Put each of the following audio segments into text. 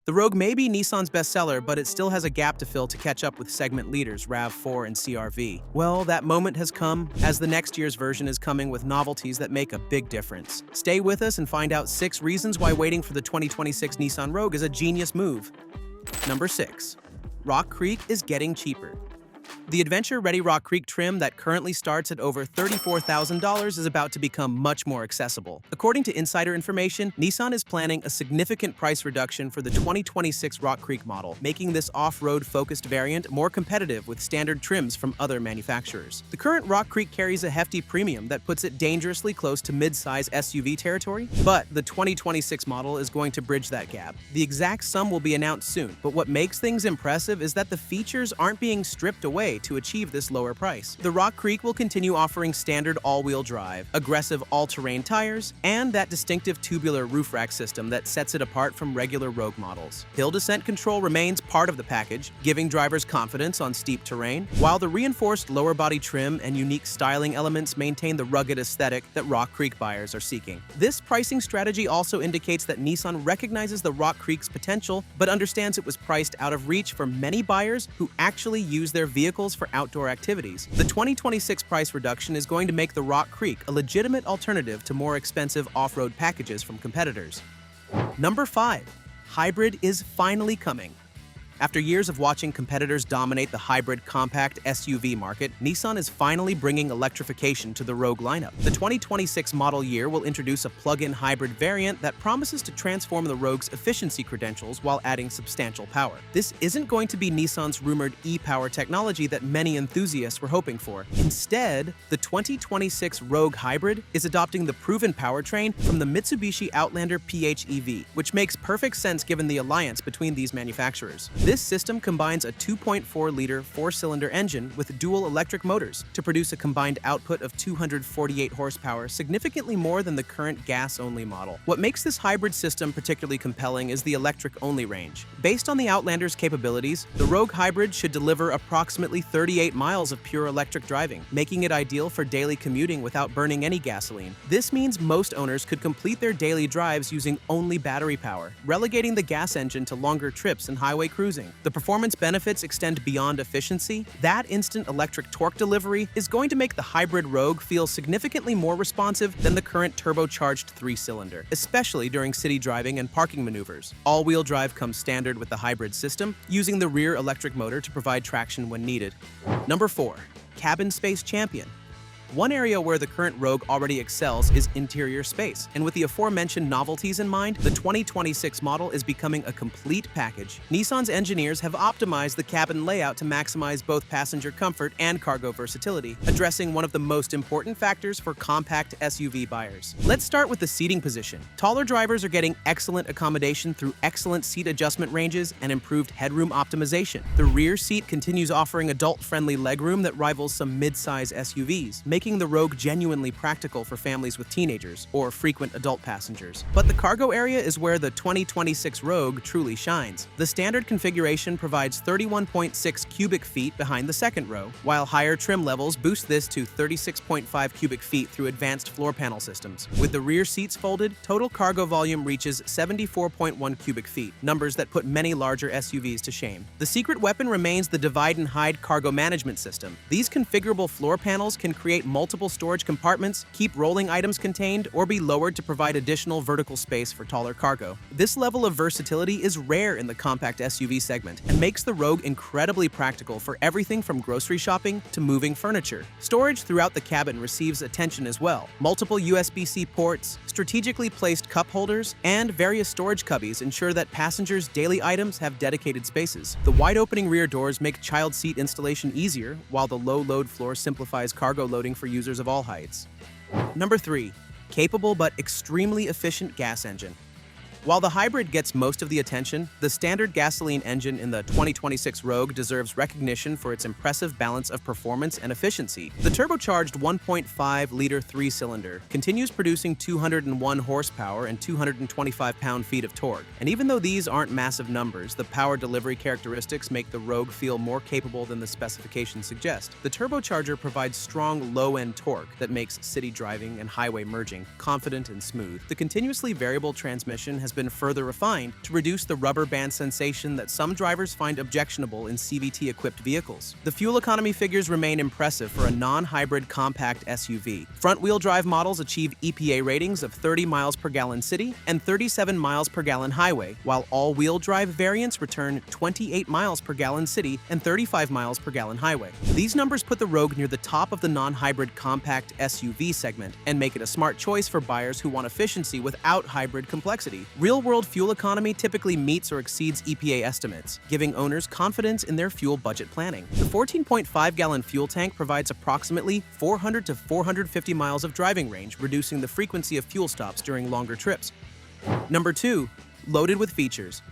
The Rogue may be Nissan's bestseller, but it still has a gap to fill to catch up with segment leaders RAV4 and CR-V. Well, that moment has come, as the next year's version is coming with novelties that make a big difference. Stay with us and find out 6 reasons why waiting for the 2026 Nissan Rogue is a genius move. Number 6. Rock Creek is getting cheaper. The adventure-ready Rock Creek trim that currently starts at over $34,000 is about to become much more accessible. According to insider information, Nissan is planning a significant price reduction for the 2026 Rock Creek model, making this off-road-focused variant more competitive with standard trims from other manufacturers. The current Rock Creek carries a hefty premium that puts it dangerously close to mid-size SUV territory, but the 2026 model is going to bridge that gap. The exact sum will be announced soon, but what makes things impressive is that the features aren't being stripped away to achieve this lower price. The Rock Creek will continue offering standard all-wheel drive, aggressive all-terrain tires, and that distinctive tubular roof rack system that sets it apart from regular Rogue models. Hill descent control remains part of the package, giving drivers confidence on steep terrain, while the reinforced lower body trim and unique styling elements maintain the rugged aesthetic that Rock Creek buyers are seeking. This pricing strategy also indicates that Nissan recognizes the Rock Creek's potential, but understands it was priced out of reach for many buyers who actually use their vehicles for outdoor activities. The 2026 price reduction is going to make the Rock Creek a legitimate alternative to more expensive off-road packages from competitors. Number 5. Hybrid is finally coming. After years of watching competitors dominate the hybrid compact SUV market, Nissan is finally bringing electrification to the Rogue lineup. The 2026 model year will introduce a plug-in hybrid variant that promises to transform the Rogue's efficiency credentials while adding substantial power. This isn't going to be Nissan's rumored e-power technology that many enthusiasts were hoping for. Instead, the 2026 Rogue Hybrid is adopting the proven powertrain from the Mitsubishi Outlander PHEV, which makes perfect sense given the alliance between these manufacturers. This system combines a 2.4-liter 4-cylinder engine with dual electric motors to produce a combined output of 248 horsepower, significantly more than the current gas-only model. What makes this hybrid system particularly compelling is the electric-only range. Based on the Outlander's capabilities, the Rogue Hybrid should deliver approximately 38 miles of pure electric driving, making it ideal for daily commuting without burning any gasoline. This means most owners could complete their daily drives using only battery power, relegating the gas engine to longer trips and highway cruising. The performance benefits extend beyond efficiency. That instant electric torque delivery is going to make the hybrid Rogue feel significantly more responsive than the current turbocharged 3-cylinder, especially during city driving and parking maneuvers. All-wheel drive comes standard with the hybrid system, using the rear electric motor to provide traction when needed. Number 4. Cabin space champion. One area where the current Rogue already excels is interior space, and with the aforementioned novelties in mind, the 2026 model is becoming a complete package. Nissan's engineers have optimized the cabin layout to maximize both passenger comfort and cargo versatility, addressing one of the most important factors for compact SUV buyers. Let's start with the seating position. Taller drivers are getting excellent accommodation through excellent seat adjustment ranges and improved headroom optimization. The rear seat continues offering adult-friendly legroom that rivals some mid-size SUVs, making the Rogue genuinely practical for families with teenagers or frequent adult passengers. But the cargo area is where the 2026 Rogue truly shines. The standard configuration provides 31.6 cubic feet behind the second row, while higher trim levels boost this to 36.5 cubic feet through advanced floor panel systems. With the rear seats folded, total cargo volume reaches 74.1 cubic feet, numbers that put many larger SUVs to shame. The secret weapon remains the divide and hide cargo management system. These configurable floor panels can create multiple storage compartments, keep rolling items contained, or be lowered to provide additional vertical space for taller cargo. This level of versatility is rare in the compact SUV segment and makes the Rogue incredibly practical for everything from grocery shopping to moving furniture. Storage throughout the cabin receives attention as well. Multiple USB-C ports, strategically placed cup holders, and various storage cubbies ensure that passengers' daily items have dedicated spaces. The wide-opening rear doors make child seat installation easier, while the low-load floor simplifies cargo loading for users of all heights. Number 3. Capable but extremely efficient gas engine. While the hybrid gets most of the attention, the standard gasoline engine in the 2026 Rogue deserves recognition for its impressive balance of performance and efficiency. The turbocharged 1.5-liter 3-cylinder continues producing 201 horsepower and 225 pound-feet of torque. And even though these aren't massive numbers, the power delivery characteristics make the Rogue feel more capable than the specifications suggest. The turbocharger provides strong low-end torque that makes city driving and highway merging confident and smooth. The continuously variable transmission has been further refined to reduce the rubber band sensation that some drivers find objectionable in CVT-equipped vehicles. The fuel economy figures remain impressive for a non-hybrid compact SUV. Front-wheel drive models achieve EPA ratings of 30 miles per gallon city and 37 miles per gallon highway, while all-wheel drive variants return 28 miles per gallon city and 35 miles per gallon highway. These numbers put the Rogue near the top of the non-hybrid compact SUV segment and make it a smart choice for buyers who want efficiency without hybrid complexity. Real-world fuel economy typically meets or exceeds EPA estimates, giving owners confidence in their fuel budget planning. The 14.5-gallon fuel tank provides approximately 400 to 450 miles of driving range, reducing the frequency of fuel stops during longer trips. Number 2. Loaded with features.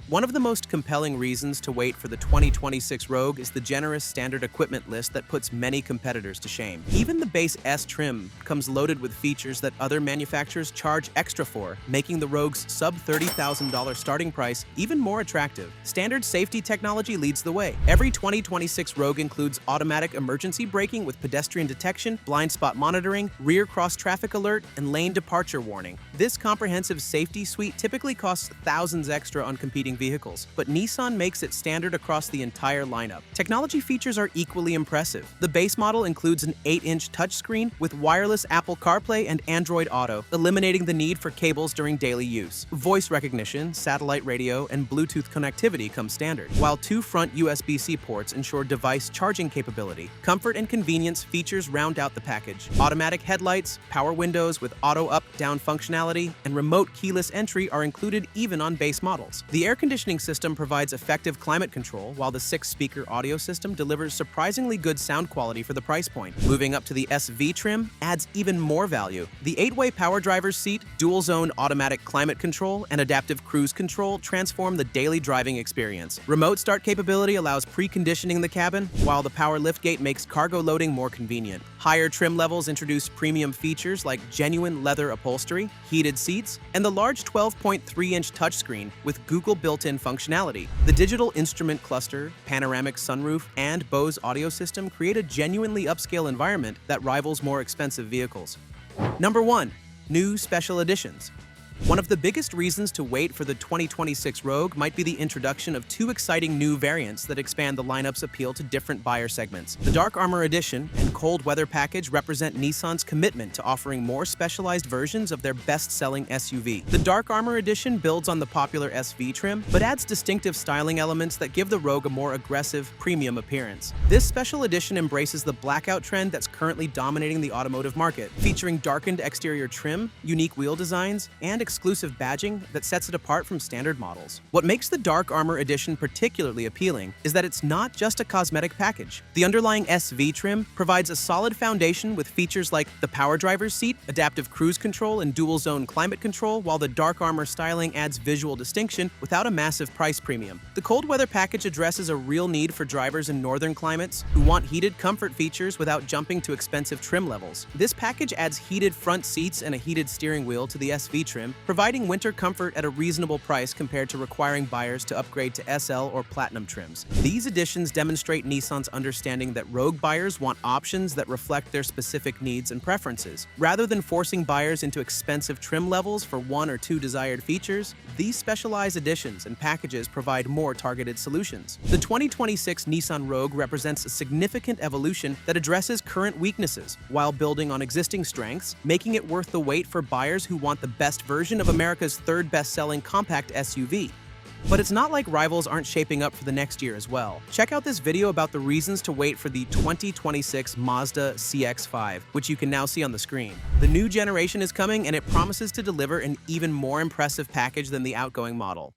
One of the most compelling reasons to wait for the 2026 Rogue is the generous standard equipment list that puts many competitors to shame. Even the base S trim comes loaded with features that other manufacturers charge extra for, making the Rogue's sub-$30,000 starting price even more attractive. Standard safety technology leads the way. Every 2026 Rogue includes automatic emergency braking with pedestrian detection, blind spot monitoring, rear cross-traffic alert, and lane departure warning. This comprehensive safety suite typically costs thousands extra on competing vehicles, but Nissan makes it standard across the entire lineup. Technology features are equally impressive. The base model includes an 8-inch touchscreen with wireless Apple CarPlay and Android Auto, eliminating the need for cables during daily use. Voice recognition, satellite radio, and Bluetooth connectivity come standard, while 2 front USB-C ports ensure device charging capability. Comfort and convenience features round out the package. Automatic headlights, power windows with auto up-down functionality, and remote keyless entry are included even on base models. The air conditioning system provides effective climate control, while the 6-speaker audio system delivers surprisingly good sound quality for the price point. Moving up to the SV trim adds even more value. The 8-way power driver's seat, dual-zone automatic climate control, and adaptive cruise control transform the daily driving experience. Remote start capability allows preconditioning the cabin, while the power liftgate makes cargo loading more convenient. Higher trim levels introduce premium features like genuine leather upholstery, heated seats, and the large 12.3-inch touchscreen with Google built-in functionality. The digital instrument cluster, panoramic sunroof, and Bose audio system create a genuinely upscale environment that rivals more expensive vehicles. Number 1. New special editions. One of the biggest reasons to wait for the 2026 Rogue might be the introduction of 2 exciting new variants that expand the lineup's appeal to different buyer segments. The Dark Armor Edition and Cold Weather Package represent Nissan's commitment to offering more specialized versions of their best-selling SUV. The Dark Armor Edition builds on the popular SV trim, but adds distinctive styling elements that give the Rogue a more aggressive, premium appearance. This special edition embraces the blackout trend that's currently dominating the automotive market, featuring darkened exterior trim, unique wheel designs, and exclusive badging that sets it apart from standard models. What makes the Dark Armor Edition particularly appealing is that it's not just a cosmetic package. The underlying SV trim provides a solid foundation with features like the power driver's seat, adaptive cruise control, and dual-zone climate control, while the Dark Armor styling adds visual distinction without a massive price premium. The Cold Weather Package addresses a real need for drivers in northern climates who want heated comfort features without jumping to expensive trim levels. This package adds heated front seats and a heated steering wheel to the SV trim, providing winter comfort at a reasonable price compared to requiring buyers to upgrade to SL or Platinum trims. These additions demonstrate Nissan's understanding that Rogue buyers want options that reflect their specific needs and preferences. Rather than forcing buyers into expensive trim levels for 1 or 2 desired features, these specialized editions and packages provide more targeted solutions. The 2026 Nissan Rogue represents a significant evolution that addresses current weaknesses while building on existing strengths, making it worth the wait for buyers who want the best version of America's 3rd best-selling compact SUV. But it's not like rivals aren't shaping up for the next year as well. Check out this video about the reasons to wait for the 2026 Mazda CX-5, which you can now see on the screen. The new generation is coming, and it promises to deliver an even more impressive package than the outgoing model.